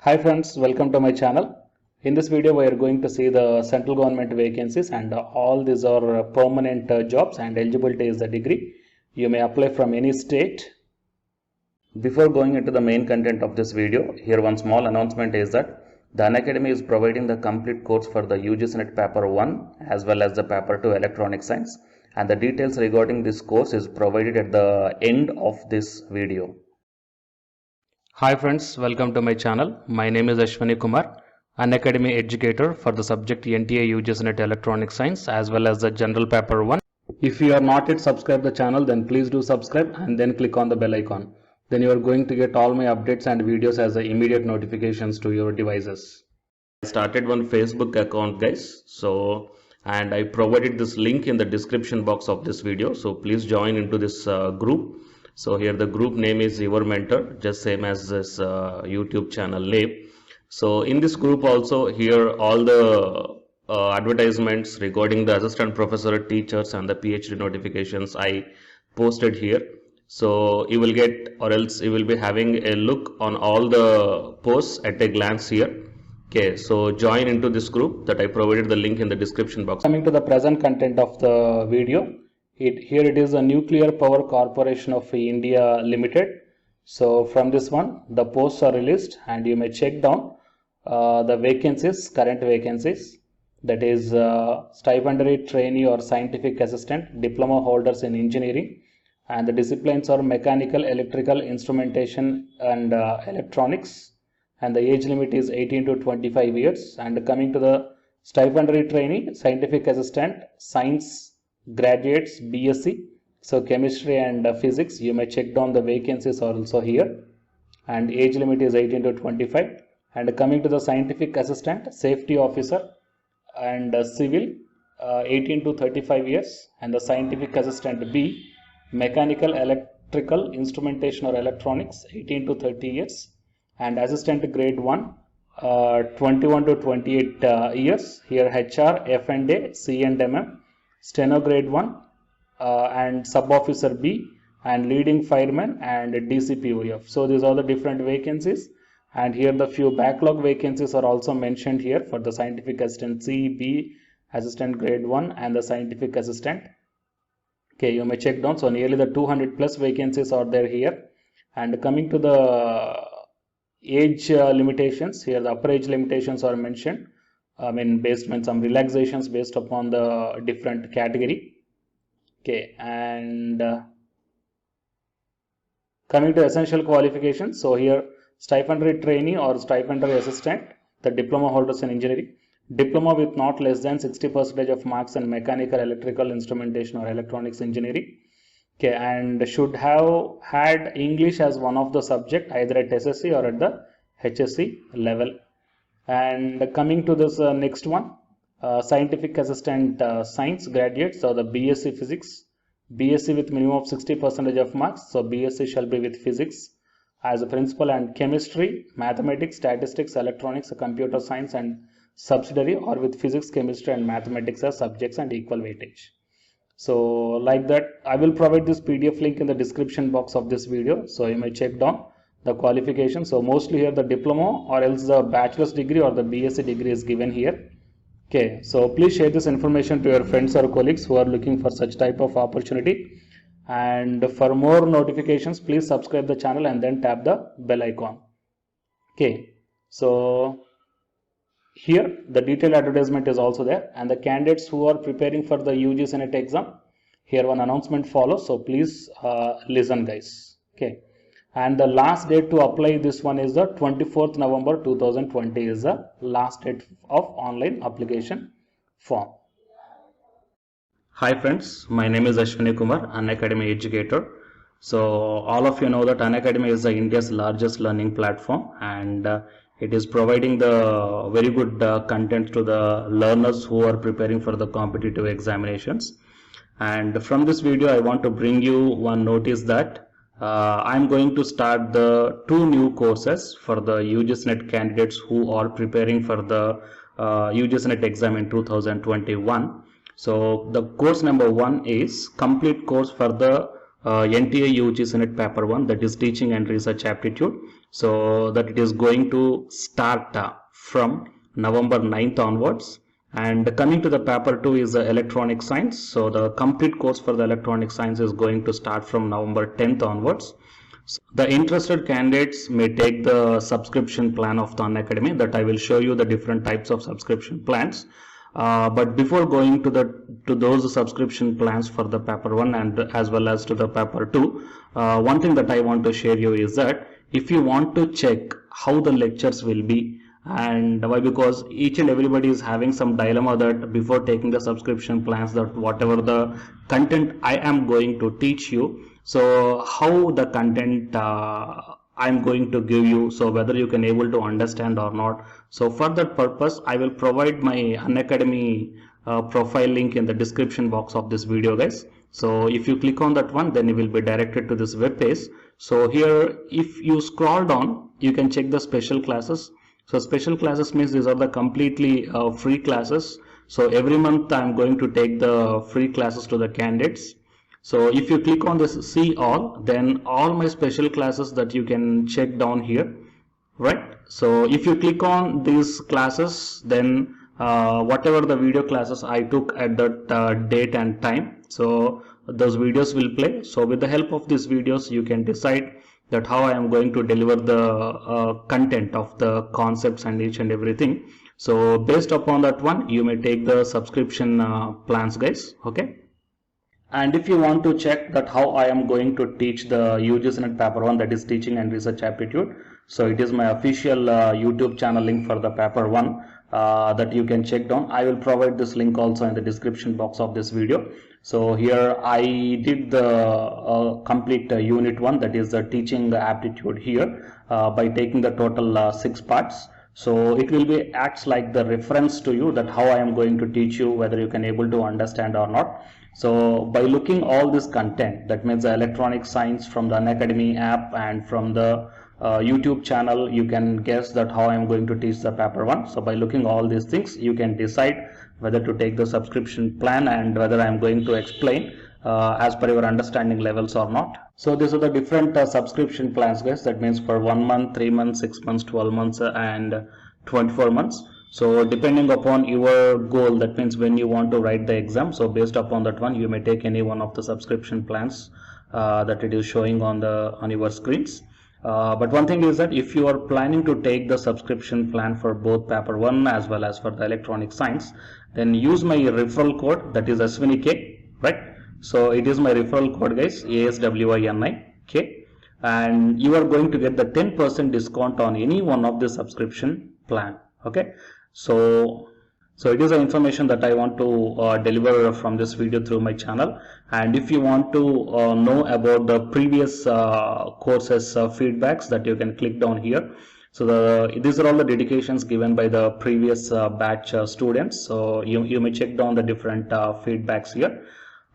Hi friends, welcome to my channel. In this video we are going to see the central government vacancies, and all these are permanent jobs, and eligibility is the degree. You may apply from any state. Before going into the main content of this video, here one small announcement is that the Unacademy is providing the complete course for the UGC NET Paper 1 as well as the Paper 2 Electronic Science, and the details regarding this course is provided at the end of this video. Hi friends, welcome to my channel. My name is Ashwani Kumar, Unacademy educator for the subject NTA UGC NET Electronic Science as well as the General Paper 1. If you are not yet subscribed the channel, then please do subscribe and then click on the bell icon. Then you are going to get all my updates and videos as the immediate notifications to your devices. I started one Facebook account, guys. And I provided this link in the description box of this video. So please join into this group. So here the group name is Your Mentor, just same as this YouTube channel name. So in this group also, here all the advertisements regarding the assistant professor, teachers and the PhD notifications I posted here. So you will get, or else you will be having a look on all the posts at a glance here. Okay, so join into this group that I provided the link in the description box. Coming to the present content of the video. Here it is a Nuclear Power Corporation of India Limited. So from this one, the posts are released and you may check down the vacancies, current vacancies. That is stipendiary trainee or scientific assistant, diploma holders in engineering, and the disciplines are mechanical, electrical, instrumentation and electronics, and the age limit is 18 to 25 years. And coming to the stipendiary trainee, scientific assistant, science graduates, BSc, so chemistry and physics, you may check down the vacancies are also here, and age limit is 18 to 25. And coming to the scientific assistant, safety officer and civil, 18 to 35 years, and the scientific assistant B, mechanical, electrical, instrumentation or electronics, 18 to 30 years, and assistant grade 1, 21 to 28 years, here HR, F&A, C and MM, steno grade 1 and sub officer B, and leading fireman and DCPOF. So these are the different vacancies, and here the few backlog vacancies are also mentioned here for the scientific assistant C, B, assistant grade 1 and the scientific assistant. Okay, you may check down. So nearly the 200 plus vacancies are there here. And coming to the age limitations, here the upper age limitations are mentioned. Based on some relaxations based upon the different category. Okay, and coming to essential qualifications. So here stipendiary trainee or stipendiary assistant, the diploma holders in engineering, diploma with not less than 60% of marks in mechanical, electrical, instrumentation or electronics engineering. Okay, and should have had English as one of the subject either at SSC or at the HSC level. And coming to this next one, scientific assistant science graduates, so the BSc physics, BSc with minimum of 60% of marks, so BSc shall be with physics as a principal, and chemistry, mathematics, statistics, electronics, computer science and subsidiary, or with physics, chemistry and mathematics as subjects and equal weightage. So like that, I will provide this PDF link in the description box of this video, so you may check down the qualification. So mostly here the diploma or else the bachelor's degree or the BSc degree is given here. Okay, so please share this information to your friends or colleagues who are looking for such type of opportunity. And for more notifications, please subscribe the channel and then tap the bell icon. Okay, so here the detailed advertisement is also there, and the candidates who are preparing for the UGC NET exam, here one announcement follows, so please listen guys. Okay, and the last date to apply this one is the 24th November 2020 is the last date of online application form. Hi friends, my name is Ashwani Kumar, Unacademy educator. So all of you know that Unacademy is India's largest learning platform, and it is providing the very good content to the learners who are preparing for the competitive examinations. And from this video I want to bring you one notice that I'm going to start the 2 new courses for the UGC NET candidates who are preparing for the UGC NET exam in 2021. So the course number 1 is complete course for the NTA UGC NET paper 1, that is teaching and research aptitude, so that it is going to start from November 9th onwards. And coming to the paper 2 is the electronic science. So the complete course for the electronic science is going to start from November 10th onwards. So the interested candidates may take the subscription plan of the Unacademy, that I will show you the different types of subscription plans. But before going to those subscription plans for the paper 1 and as well as to the paper 2, one thing that I want to share you is that if you want to check how the lectures will be, and why, because each and everybody is having some dilemma that before taking the subscription plans, that whatever the content I am going to teach you, so how the content I'm going to give you, so whether you can able to understand or not. So for that purpose, I will provide my Unacademy profile link in the description box of this video, guys. So if you click on that one, then you will be directed to this web page. So here, if you scroll down, you can check the special classes. So special classes means these are the completely free classes. So every month I'm going to take the free classes to the candidates. So if you click on this see all, then all my special classes that you can check down here, right? So if you click on these classes, then whatever the video classes I took at that date and time, so those videos will play. So with the help of these videos, you can decide that how I am going to deliver the content of the concepts and each and everything. So based upon that one, you may take the subscription plans, guys. Okay. And if you want to check that how I am going to teach the UGC NET paper 1, that is teaching and research aptitude, so it is my official YouTube channel link for the paper 1 that you can check down. I will provide this link also in the description box of this video. So here I did the complete unit 1, that is the teaching aptitude here by taking the total 6 parts. So it will be acts like the reference to you that how I am going to teach you, whether you can able to understand or not. So by looking all this content, that means the electronic science from the Unacademy app and from the YouTube channel, you can guess that how I am going to teach the paper 1. So by looking all these things, you can decide whether to take the subscription plan and whether I am going to explain as per your understanding levels or not. So these are the different subscription plans, guys. That means for 1 month, 3 months, 6 months, 12 months and 24 months. So depending upon your goal, that means when you want to write the exam, so based upon that one, you may take any one of the subscription plans that it is showing on your screens. But one thing is that if you are planning to take the subscription plan for both paper 1 as well as for the electronic science, then use my referral code, that is SWINIK, right? So it is my referral code, guys, ASWINIK, and you are going to get the 10% discount on any one of the subscription plan. Okay, so it is the information that I want to deliver from this video through my channel. And if you want to know about the previous courses feedbacks, that you can click down here. So these are all the dedications given by the previous batch students. So you may check down the different feedbacks here.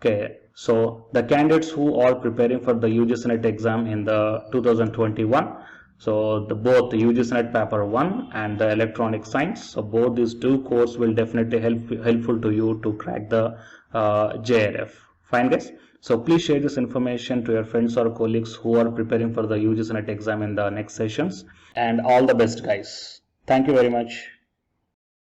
Okay, so the candidates who are preparing for the UGC NET exam in the 2021, so both the UGC NET paper 1 and the electronic science, so both these two courses will definitely helpful to you to crack the JRF. Fine, guys. So please share this information to your friends or colleagues who are preparing for the UGC NET exam in the next sessions. And all the best, guys. Thank you very much.